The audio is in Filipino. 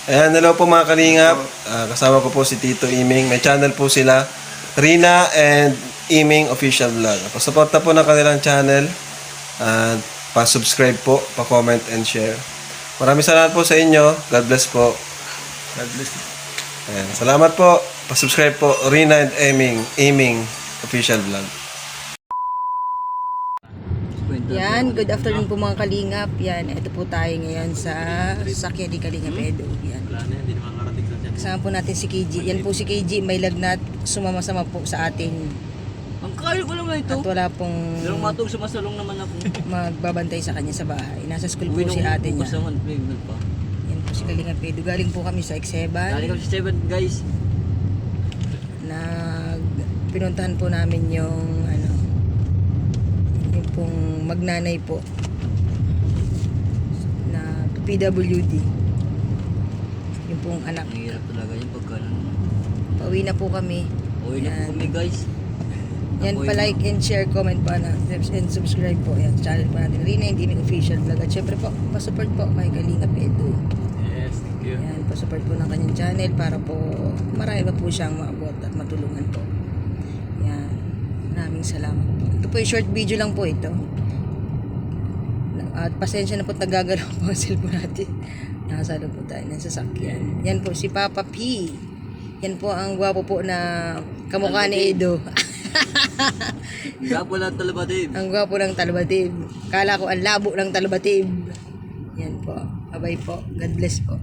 Ayan, hello po mga kalingap. Kasama ko po si Tito Iming. May channel po sila, Rina and Iming Official Vlog. Pasuporta po ng kanilang channel. At pa-subscribe po, pa-comment and share. Maraming salamat po sa inyo. God bless po. God bless. Ayan, salamat po. Pa-subscribe po, Rina and Iming Official Vlog. Yan, good afternoon po mga kalingap. Yan, ito po tayo ngayon sa sasakyan ni Kalingap Edo. Yan. Kasama po natin si KG. Yan po si KG, may lagnat, sumama-sama po sa atin. Ang kaya ko naman ito. At wala pong Dalawang matong sumasalong naman ako. magbabantay sa kanya sa bahay. Nasa school po Uwi si nung ate niya. bukas naman, playment pa. Yan po si Kalingap Edo. Galing po kami sa Ekseban. Dali kami sa 7 guys. Pinuntahan po namin yung yung pong magnanay po na PWD, yung pong anak. Ang hirap talaga yung pagka Pauwi na po kami. uwi na po Yan. kami guys. Yan pa, like and share, comment pa na and subscribe po. Yan, channel po natin Rina and Iming Official Vlog. At syempre po, pasupport po kay Kalingap Edo. Yes, thank you. Yan, pasupport po ng kanyang channel para po marami pa po siyang maabot at matulungan po. Yan, maraming salamat po. Ito po yung short video lang po ito. At pasensya na po, nagagalaw po ang cellphone natin. Nakasalo po tayo ng sasakyan. Yan po si Papa P. Yan po ang gwapo po na kamukha ni Edo. Gapo lang talaga Dave. Ang gwapo ng Talbatib. Kala ko ang labo ng Talbatib. Yan po. Abay po. God bless po.